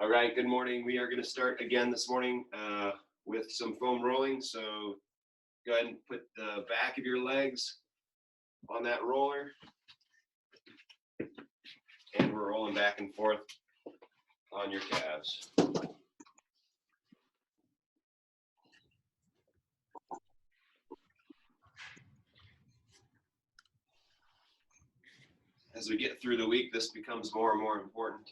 All right, good morning. We are going to start again this morning with some foam rolling. So go ahead and put the back of your legs on that roller. And we're rolling back and forth on your calves. As we get through the week, this becomes more and more important.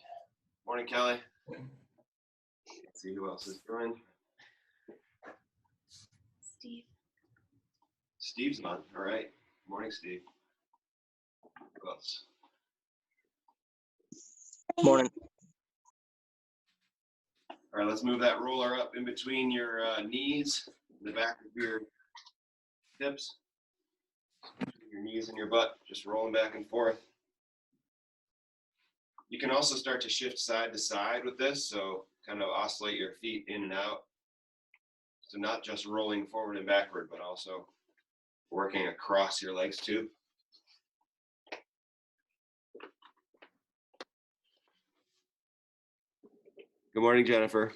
Morning, Kelly. Let's see who else is joined. Steve. Steve's on. All right. Morning, Steve. Who else? Morning. All right, let's move that roller up in between your knees, the back of your hips, your knees and your butt, just rolling back and forth. You can also start to shift side to side with this, so kind of oscillate your feet in and out. So not just rolling forward and backward, but also working across your legs too. Good morning, Jennifer.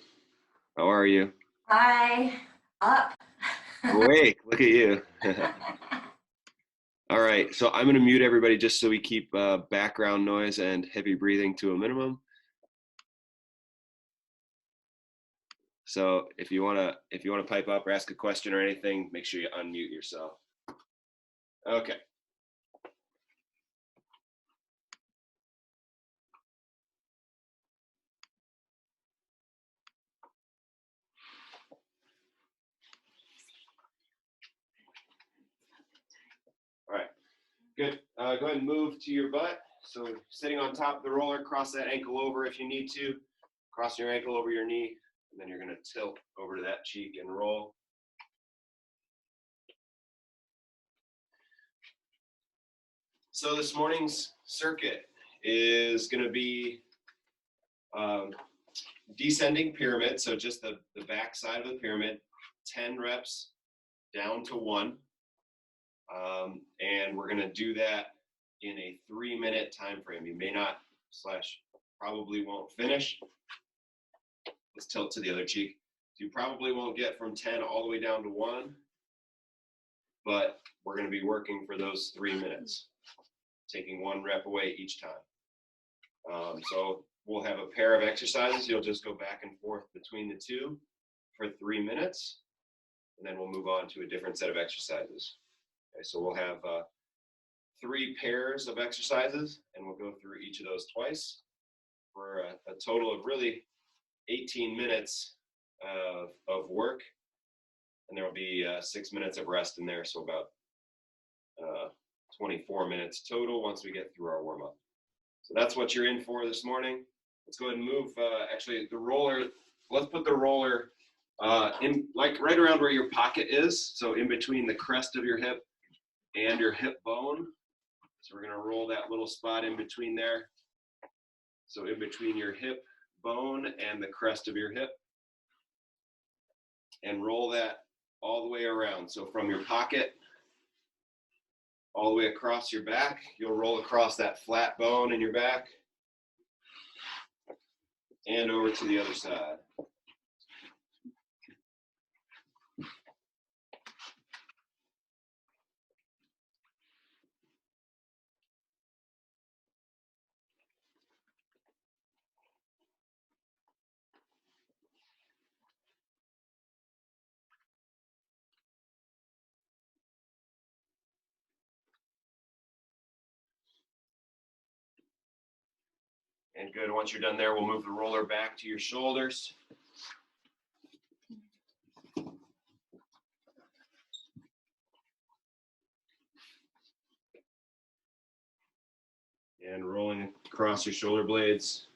How are you? Hi. Up. Awake. Look at you. All right, so I'm going to mute everybody just so we keep background noise and heavy breathing to a minimum. So if you want to pipe up or ask a question or anything, make sure you unmute yourself. Okay. All right. Good. Go ahead and move to your butt. So sitting on top of the roller, cross that ankle over if you need to. Cross your ankle over your knee, and then you're going to tilt over to that cheek and roll. So this morning's circuit is going to be descending pyramid, so just the back side of the pyramid, 10 reps down to 1. And we're going to do that in a 3-minute time frame. You may not / probably won't finish. Let's tilt to the other cheek. So you probably won't get from 10 all the way down to 1, but we're going to be working for those 3 minutes, taking 1 rep away each time. So we'll have a pair of exercises. You'll just go back and forth between the two for 3 minutes, and then we'll move on to a different set of exercises. Okay, so we'll have 3 pairs of exercises, and we'll go through each of those twice for a total of really 18 minutes of work, and there will be 6 minutes of rest in there, so about 24 minutes total once we get through our warm-up. So that's what you're in for this morning. Let's go ahead and move, actually the roller, let's put the roller in like right around where your pocket is, so in between the crest of your hip and your hip bone. So we're going to roll that little spot in between there. So in between your hip bone and the crest of your hip. And roll that all the way around. So from your pocket all the way across your back, you'll roll across that flat bone in your back and over to the other side. And good, once you're done there, we'll move the roller back to your shoulders. And rolling across your shoulder blades.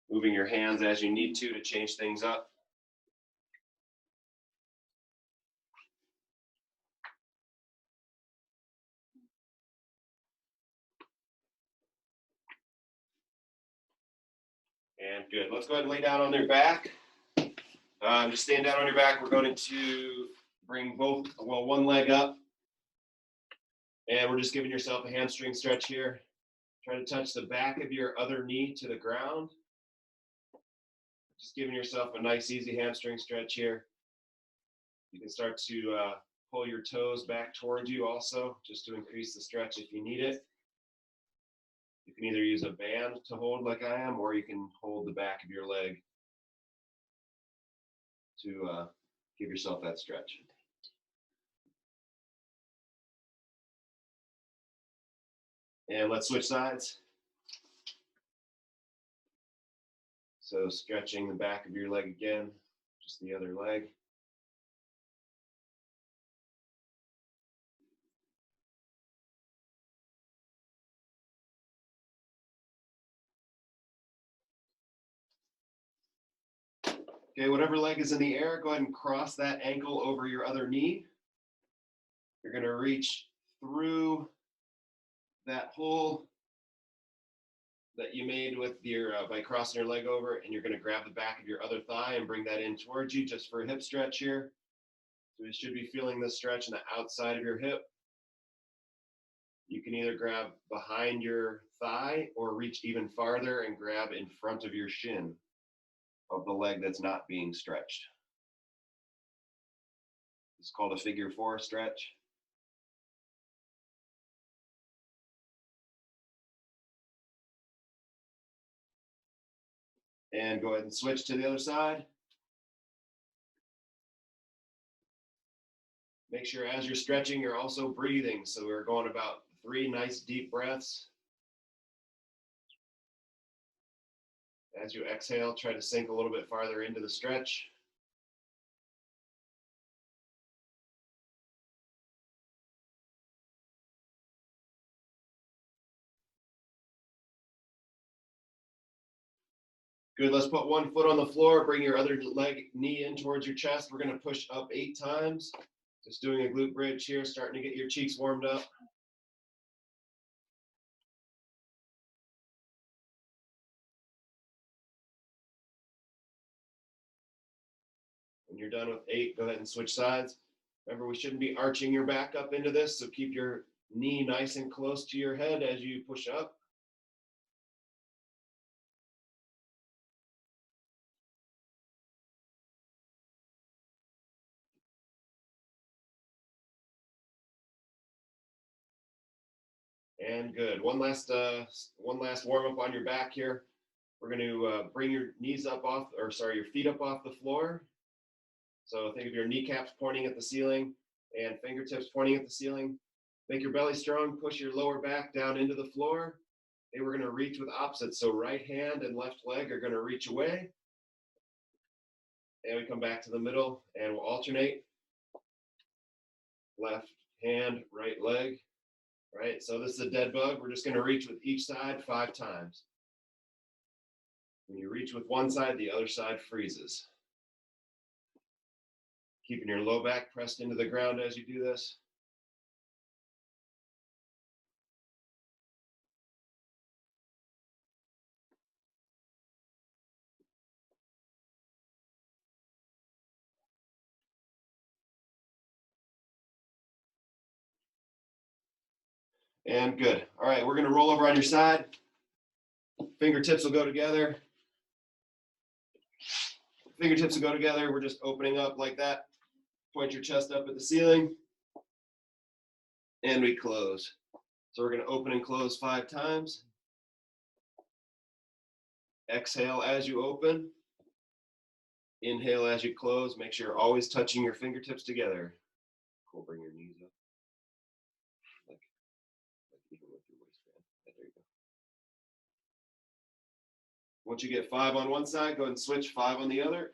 Moving your hands as you need to change things up. And good. Let's go ahead and lay down on your back. Just stand down on your back. We're going to bring one leg up. And we're just giving yourself a hamstring stretch here. Try to touch the back of your other knee to the ground. Just giving yourself a nice, easy hamstring stretch here. You can start to pull your toes back towards you also, just to increase the stretch if you need it. You can either use a band to hold like I am, or you can hold the back of your leg to give yourself that stretch. And let's switch sides. So stretching the back of your leg again, just the other leg. Okay, whatever leg is in the air, go ahead and cross that ankle over your other knee. You're going to reach through that hole that you made with your by crossing your leg over, and you're going to grab the back of your other thigh and bring that in towards you just for a hip stretch here. So you should be feeling this stretch on the outside of your hip. You can either grab behind your thigh or reach even farther and grab in front of your shin of the leg that's not being stretched. It's called a figure 4 stretch. And go ahead and switch to the other side. Make sure as you're stretching, you're also breathing. So we're going about 3 nice deep breaths. As you exhale, try to sink a little bit farther into the stretch. Good, let's put one foot on the floor, bring your other knee in towards your chest. We're gonna push up 8 times. Just doing a glute bridge here, starting to get your cheeks warmed up. When you're done with 8, go ahead and switch sides. Remember, we shouldn't be arching your back up into this, so keep your knee nice and close to your head as you push up. And good. One last warm up on your back here. We're going to bring your knees up off, or sorry, your feet up off the floor. So think of your kneecaps pointing at the ceiling and fingertips pointing at the ceiling. Make your belly strong. Push your lower back down into the floor. And we're going to reach with opposites. So right hand and left leg are going to reach away. And we come back to the middle and we'll alternate. Left hand, right leg. Right, so this is a dead bug. We're just going to reach with each side 5 times. When you reach with one side, the other side freezes. Keeping your low back pressed into the ground as you do this. And good. All right, we're going to roll over on your side. Fingertips will go together. Fingertips will go together. We're just opening up like that. Point your chest up at the ceiling. And we close. So we're going to open and close 5 times. Exhale as you open. Inhale as you close. Make sure you're always touching your fingertips together. Cool, bring your knees up. Like even with your waistband. There you go. Once you get 5 on one side, go ahead and switch 5 on the other.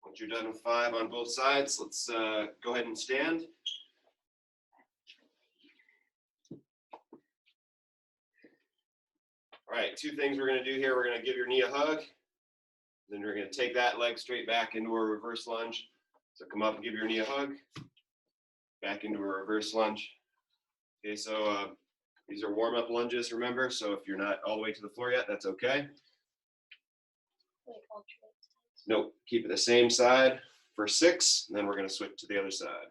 Once you're done with 5 on both sides, let's go ahead and stand. All right, 2 things we're going to do here. We're going to give your knee a hug. Then we're going to take that leg straight back into a reverse lunge. So come up and give your knee a hug. Back into a reverse lunge. Okay, so these are warm-up lunges, remember? So if you're not all the way to the floor yet, that's okay. Nope, keep it the same side for 6, and then we're going to switch to the other side.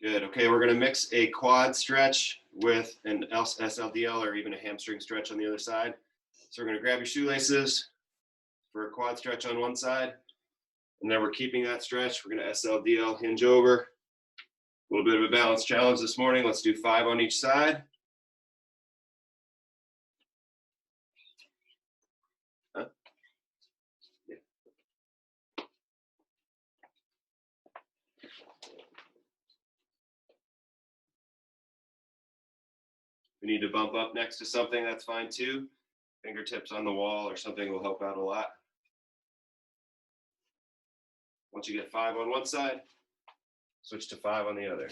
Good. Okay, we're going to mix a quad stretch with an SLDL or even a hamstring stretch on the other side. So we're going to grab your shoelaces for a quad stretch on one side, and then we're keeping that stretch. We're going to SLDL hinge over. A little bit of a balance challenge this morning. Let's do 5 on each side. Huh? Yeah. If you need to bump up next to something, that's fine too. Fingertips on the wall or something will help out a lot. Once you get 5 on one side, switch to 5 on the other.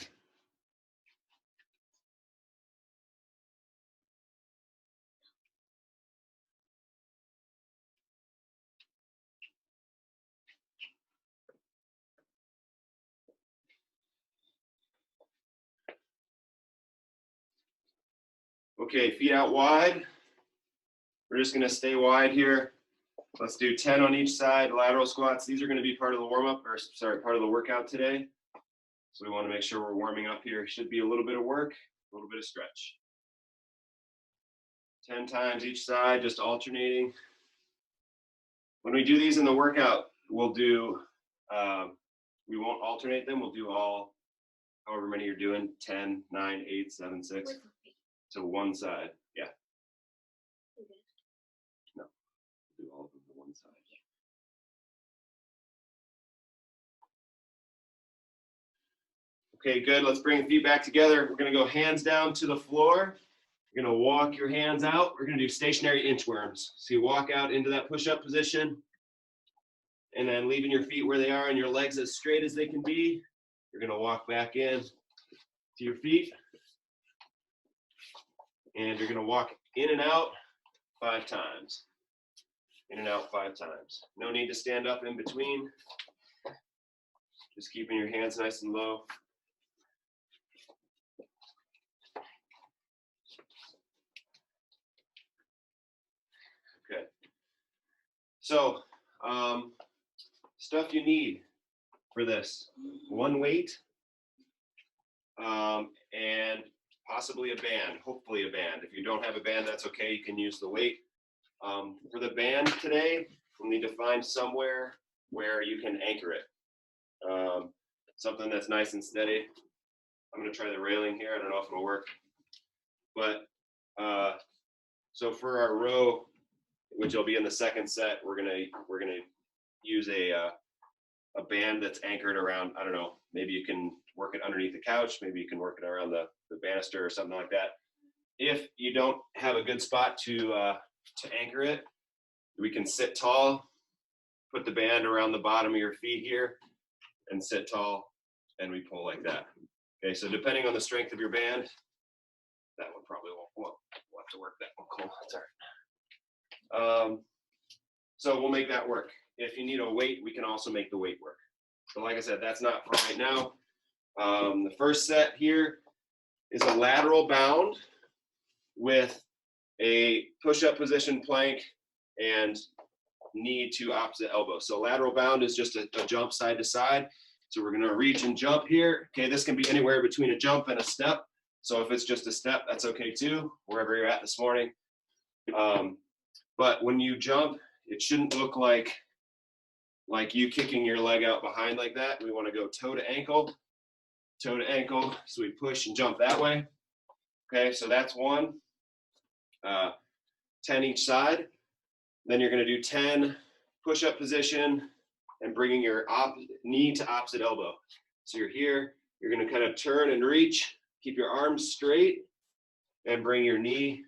Okay, feet out wide. We're just going to stay wide here. Let's do 10 on each side, lateral squats. These are going to be part of the warm-up, or sorry, part of the workout today. So we want to make sure we're warming up here. Should be a little bit of work, a little bit of stretch. 10 times each side, just alternating. When we do these in the workout, we'll do, we won't alternate them. We'll do all, however many you're doing, 10, 9, 8, 7, 6, to one side. Yeah. No, do all of them to one side. Okay, good. Let's bring the feet back together. We're going to go hands down to the floor. You're going to walk your hands out. We're going to do stationary inchworms. So you walk out into that push-up position, and then leaving your feet where they are and your legs as straight as they can be. You're going to walk back in to your feet, and you're going to walk in and out 5 times. In and out 5 times. No need to stand up in between. Just keeping your hands nice and low. Okay. So, stuff you need for this: one weight, and possibly a band, hopefully a band. If you don't have a band, that's okay, you can use the weight. For the band today, we'll need to find somewhere where you can anchor it. Something that's nice and steady. I'm gonna try the railing here, I don't know if it'll work. But, so for our row, which will be in the second set, we're gonna use a band that's anchored around, I don't know, maybe you can work it underneath the couch, maybe you can work it around the banister or something like that. If you don't have a good spot to anchor it, we can sit tall, put the band around the bottom of your feet here, and sit tall, and we pull like that. Okay, so depending on the strength of your band, that one probably won't, we'll have to work that one. Cool, that's all right. So we'll make that work. If you need a weight, we can also make the weight work. But like I said, that's not for right now. The first set here is a lateral bound with a push-up position plank and knee to opposite elbow. So lateral bound is just a jump side to side. So we're gonna reach and jump here. Okay, this can be anywhere between a jump and a step. So if it's just a step, that's okay too, wherever you're at this morning. But when you jump, it shouldn't look like you kicking your leg out behind like that. We wanna go toe to ankle, so we push and jump that way. Okay, so that's one. 10 each side. Then you're gonna do 10 push-up position and bringing your knee to opposite elbow. So you're here, You're going to kind of turn and reach, keep your arms straight, and bring your knee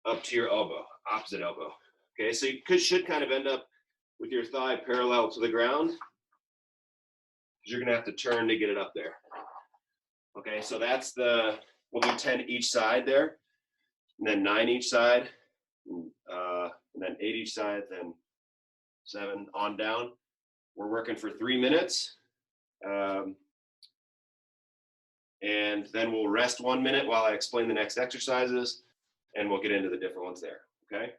up to your elbow, opposite elbow. Okay, so you should kind of end up with your thigh parallel to the ground. You're going to have to turn to get it up there. Okay, so that's we'll do 10 each side there, and then 9 each side, and then 8 each side, then 7 on down. We're working for 3 minutes. And then we'll rest 1 minute while I explain the next exercises, and we'll get into the different ones there, okay?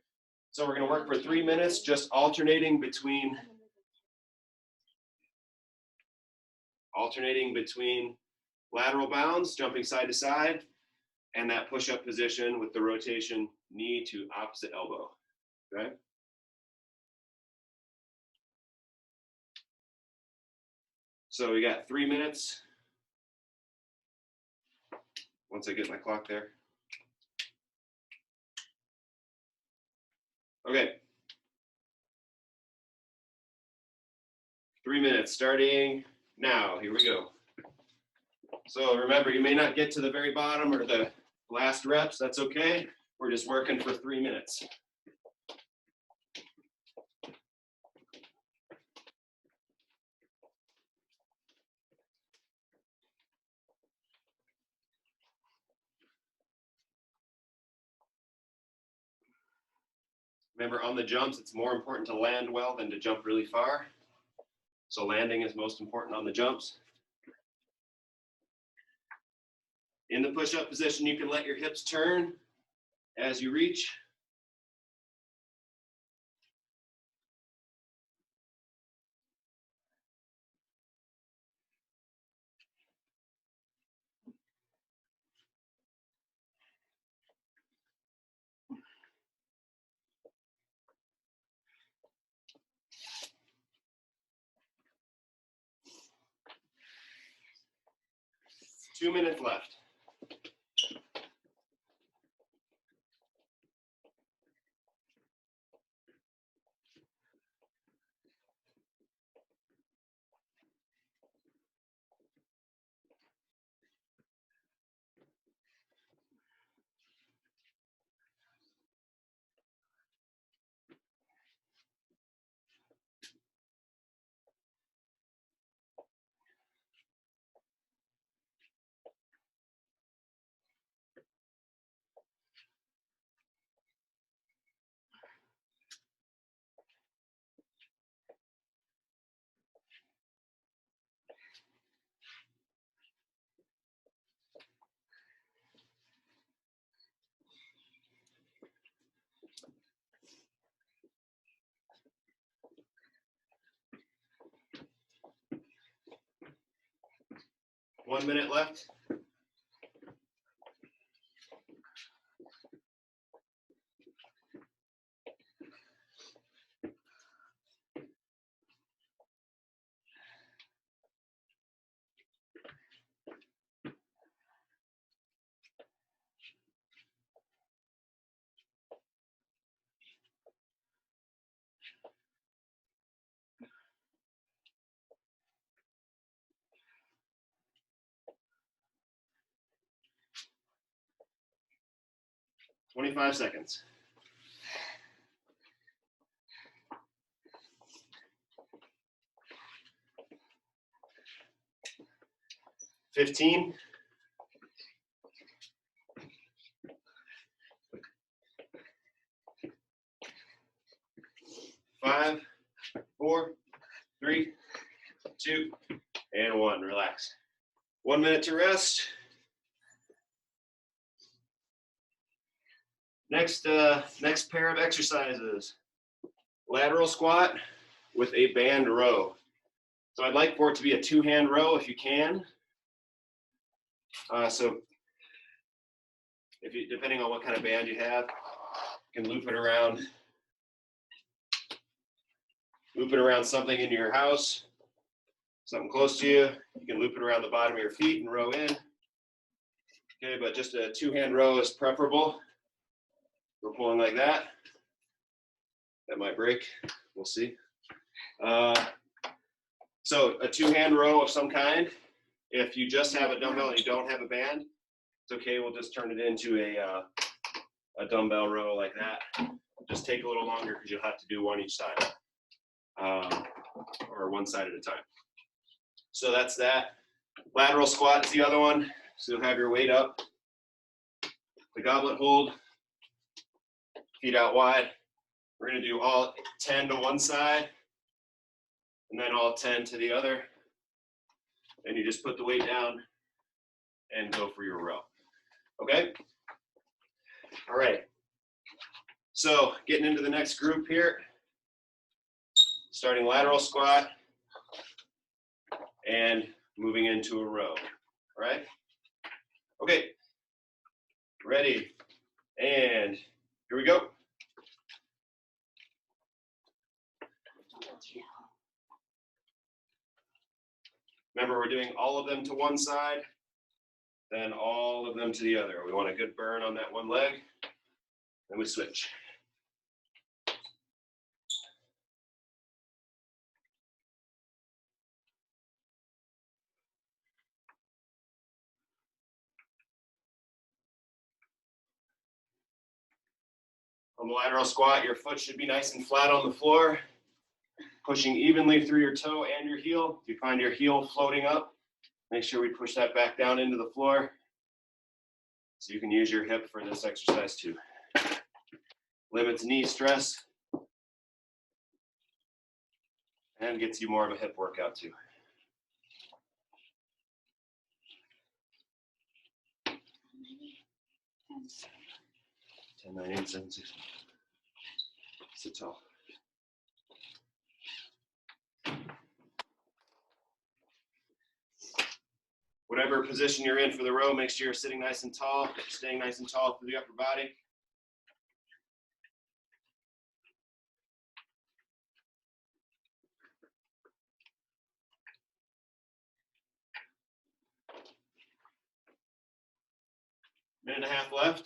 So we're gonna work for 3 minutes, just alternating between lateral bounds, jumping side to side, and that push-up position with the rotation knee to opposite elbow, okay? So we got 3 minutes. Once I get my clock there. Okay. 3 minutes starting now. Here we go. So remember, you may not get to the very bottom or the last reps. That's okay. We're just working for 3 minutes. Remember, on the jumps, it's more important to land well than to jump really far. So landing is most important on the jumps. In the push-up position, you can let your hips turn as you reach. Two minutes left. One minute left. Twenty-five seconds. 15. 5, 4, 3, 2, and 1. Relax. 1 minute to rest. Next pair of exercises. Lateral squat with a band row. So I'd like for it to be a 2-hand row if you can. So depending on what kind of band you have, you can loop it around something in your house, something close to you. You can loop it around the bottom of your feet and row in. Okay, but just a 2-hand row is preferable. We're pulling like that. That might break. We'll see. So a 2-hand row of some kind. If you just have a dumbbell and you don't have a band, it's okay. We'll just turn it into a dumbbell row like that. Just take a little longer because you'll have to do one each side, or one side at a time. So that's that. Lateral squat is the other one. So you'll have your weight up, the goblet hold, feet out wide. We're gonna do all 10 to one side, and then all 10 to the other. And you just put the weight down and go for your row. Okay? All right. So getting into the next group here, starting lateral squat and moving into a row. All right? Okay. Ready. And here we go. Remember, we're doing all of them to one side, then all of them to the other. We want a good burn on that one leg, then we switch. On the lateral squat, your foot should be nice and flat on the floor, pushing evenly through your toe and your heel. If you find your heel floating up, make sure we push that back down into the floor so you can use your hip for this exercise too. Limits knee stress and gets you more of a hip workout too. 10, 9, 8, 7, 6. Sit tall. Whatever position you're in for the row, make sure you're sitting nice and tall, staying nice and tall through the upper body. Minute and a half left.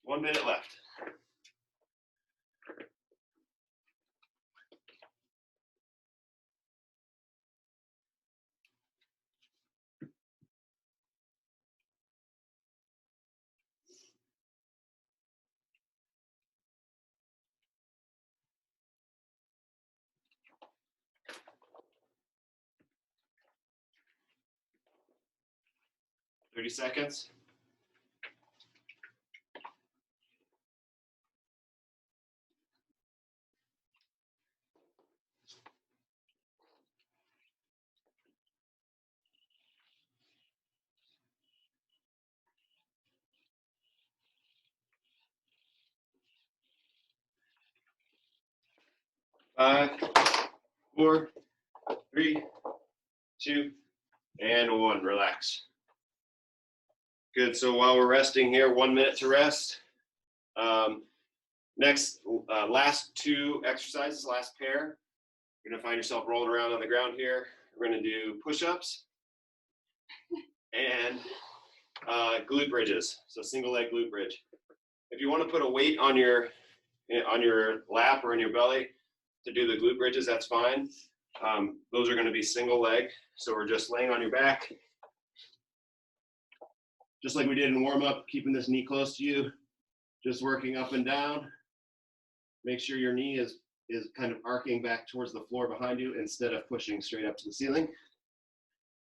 One minute left. Thirty seconds. Five, 4, 3, 2, and 1. Relax. Good. So while we're resting here, 1 minute to rest. Next, last two exercises, last pair. You're gonna find yourself rolling around on the ground here. We're gonna do push-ups and glute bridges. So single leg glute bridge. If you want to put a weight on your lap or in your belly to do the glute bridges, that's fine. Those are going to be single leg. So we're just laying on your back, just like we did in warm up, keeping this knee close to you, just working up and down. Make sure your knee is kind of arcing back towards the floor behind you instead of pushing straight up to the ceiling.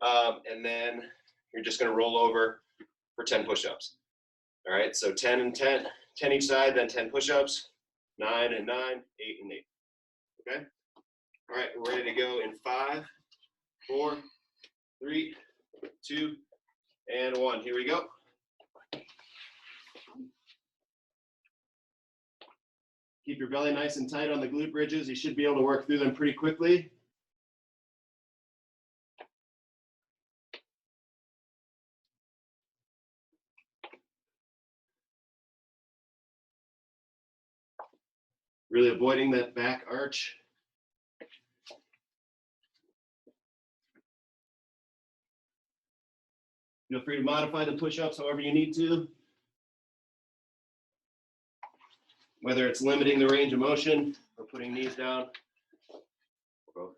And then you're just going to roll over for 10 push-ups. All right, so 10 and 10, 10 each side, then 10 push-ups, 9 and 9, 8 and 8. Okay? All right, we're ready to go in 5, 4, 3, 2, and 1. Here we go. Keep your belly nice and tight on the glute bridges. You should be able to work through them pretty quickly. Really avoiding that back arch. Feel free to modify the push-ups however you need to. Whether it's limiting the range of motion or putting knees down. Both.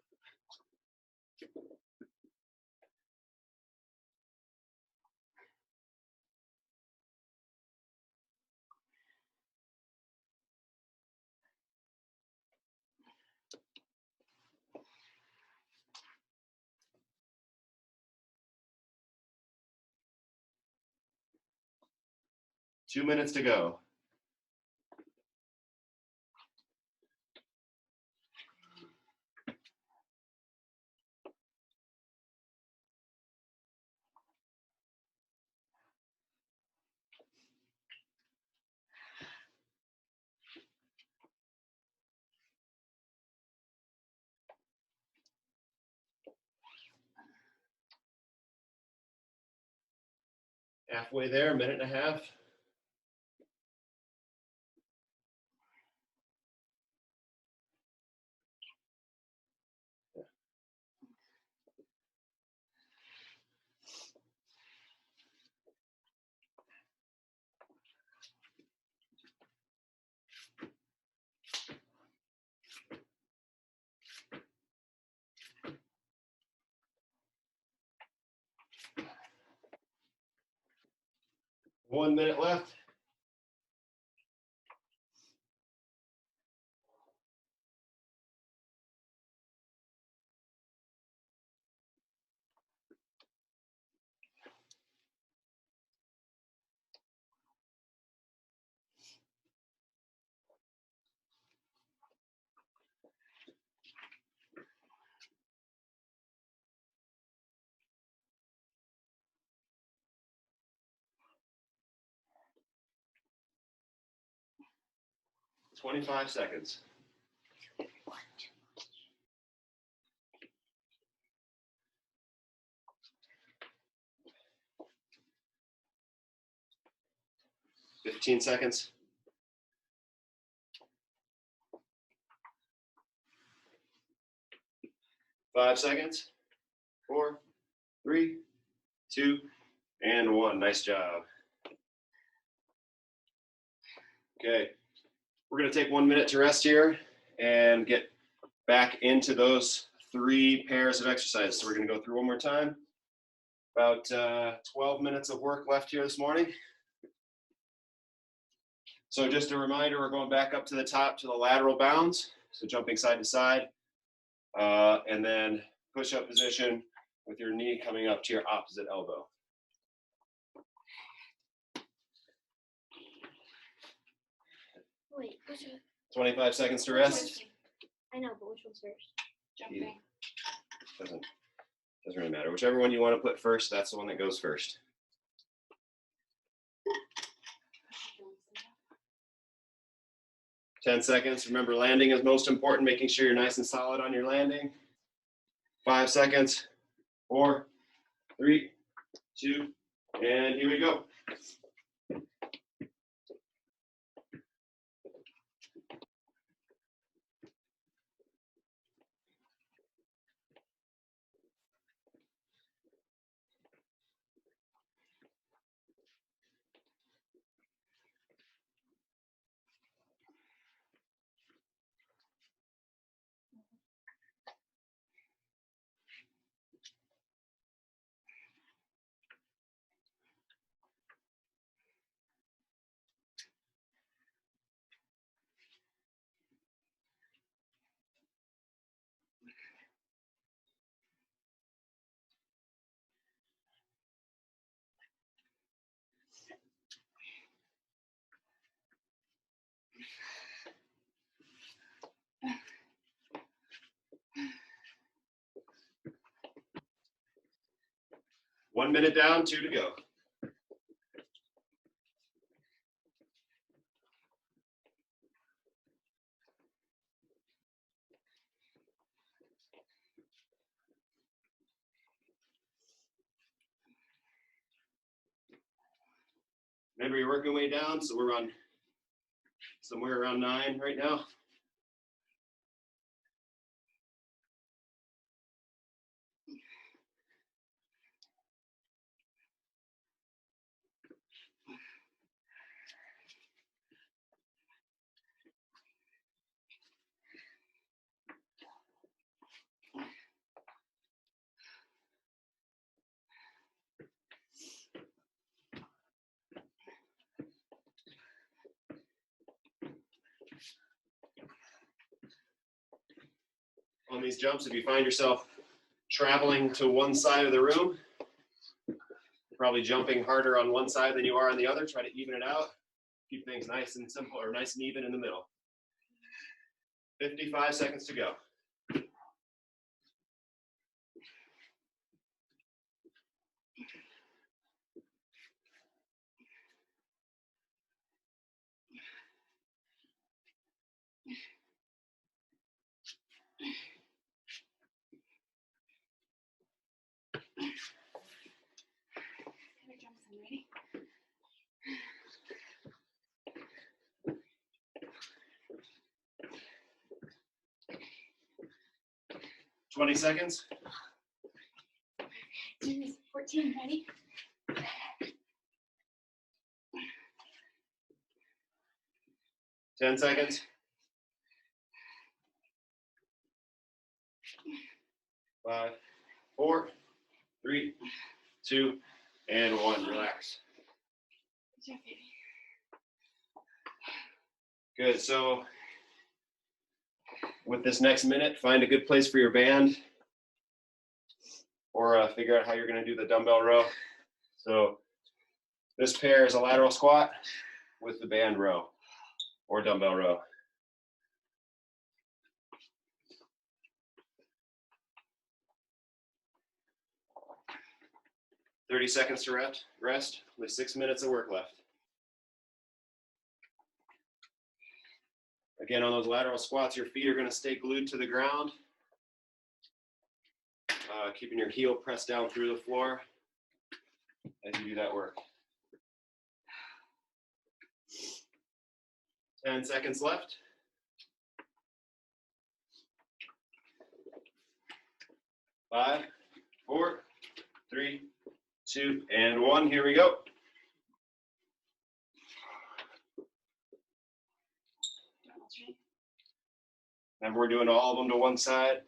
Two minutes to go. Halfway there, a minute and a half. One minute left. $25 seconds. $15 seconds. 5 seconds. 4, 3, 2, and 1. Nice job. Okay, we're going to take 1 minute to rest here and get back into those 3 pairs of exercises. So we're going to go through one more time. About 12 minutes of work left here this morning. So just a reminder, we're going back up to the top to the lateral bounds. So jumping side to side. And then push-up position with your knee coming up to your opposite elbow. Wait, which one? 25 seconds to rest. I know, but which one's first? Jumping. Doesn't really matter. Whichever one you want to put first, that's the one that goes first. 10 seconds. Remember, landing is most important, making sure you're nice and solid on your landing. 5 seconds. 4, 3, 2, and here we go. One minute down, 2 to go. Remember, you're working your way down, so we're on somewhere around 9 right now. On these jumps, if you find yourself traveling to one side of the room, probably jumping harder on one side than you are on the other, try to even it out. Keep things nice and simple, or nice and even in the middle. 55 seconds to go. Ready? 20 seconds. 14, ready? 10 seconds. 5, 4, 3, 2, and 1. Relax. Good job, baby. Good. So with this next minute, find a good place for your band, or figure out how you're going to do the dumbbell row. So this pair is a lateral squat with the band row or dumbbell row. 30 seconds to rest with 6 minutes of work left. Again, on those lateral squats, your feet are going to stay glued to the ground, keeping your heel pressed down through the floor as you do that work. 10 seconds left. 5, 4, 3, 2, and 1. Here we go. Remember, we're doing all of them to one side.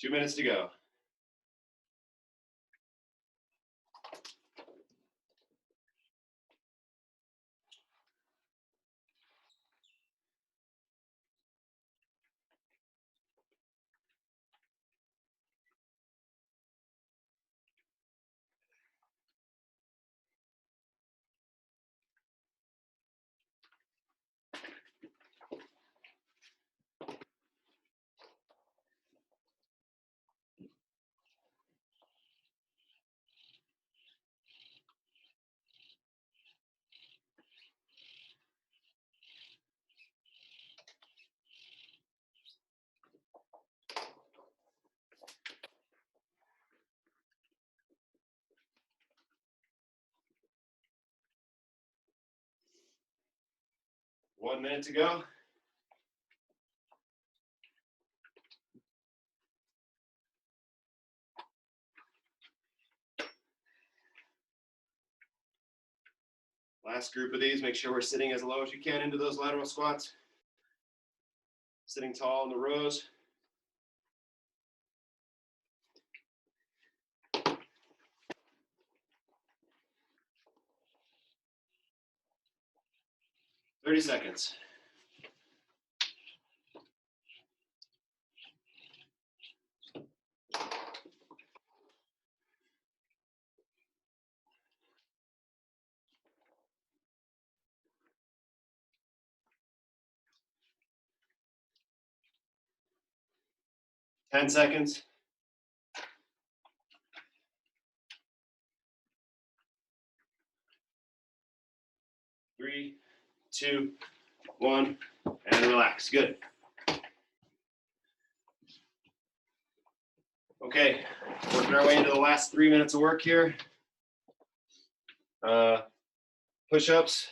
Two minutes to go. One minute to go. Last group of these, make sure we're sitting as low as you can into those lateral squats. sitting tall in the rows. Thirty seconds. Ten seconds. 3, 2, 1, and relax. Good. Okay, working our way into the last 3 minutes of work here. Push-ups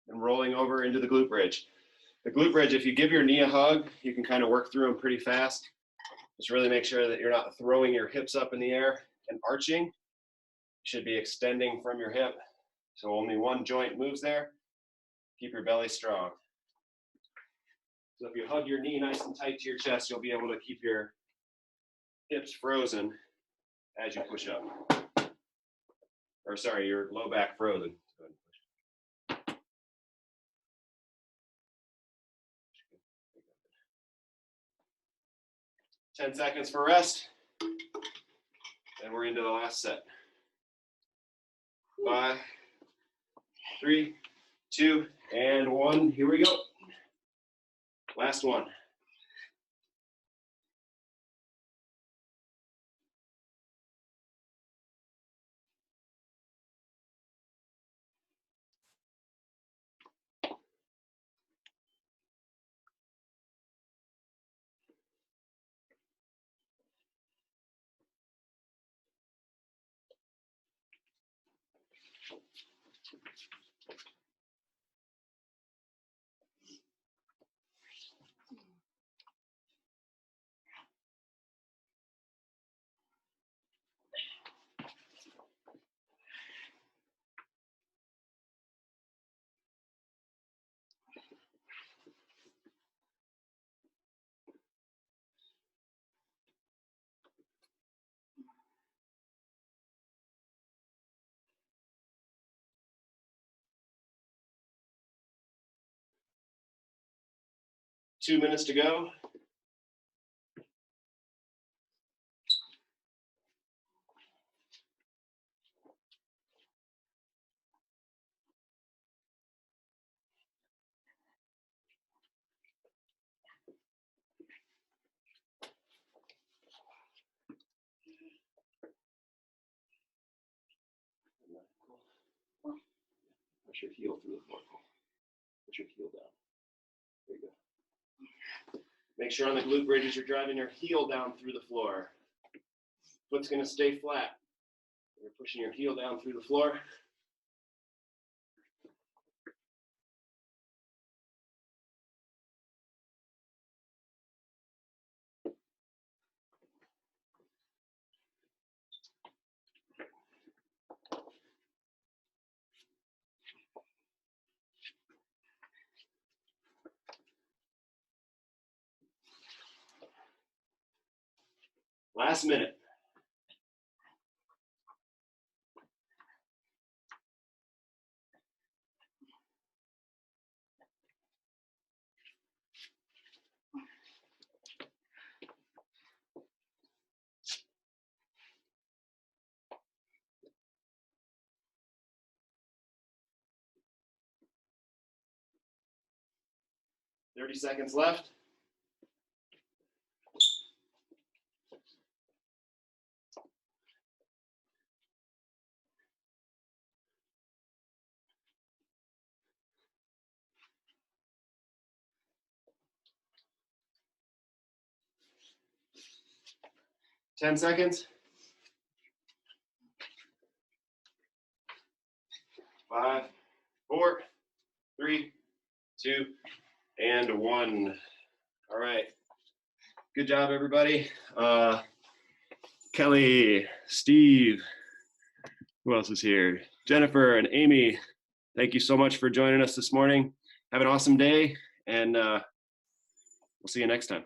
and rolling over into the glute bridge. The glute bridge, if you give your knee a hug, you can kind of work through them pretty fast. Just really make sure that you're not throwing your hips up in the air and arching. You should be extending from your hip. So only one joint moves there. Keep your belly strong. So if you hug your knee nice and tight to your chest, you'll be able to keep your hips frozen as you push up. Or sorry, your low back frozen. Go ahead and push. 10 seconds for rest. And we're into the last set. 5, 3, 2, and 1. Here we go. Last one. Two minutes to go. Push your heel through the floor. Push your heel down. There you go. Make sure on the glute bridges you're driving your heel down through the floor. Foot's going to stay flat. You're pushing your heel down through the floor. Last minute. Thirty seconds left. Ten seconds. 5, 4, 3, 2, and 1. All right. Good job, everybody. Kelly, Steve, who else is here? Jennifer and Amy, thank you so much for joining us this morning. Have an awesome day, and We'll see you next time.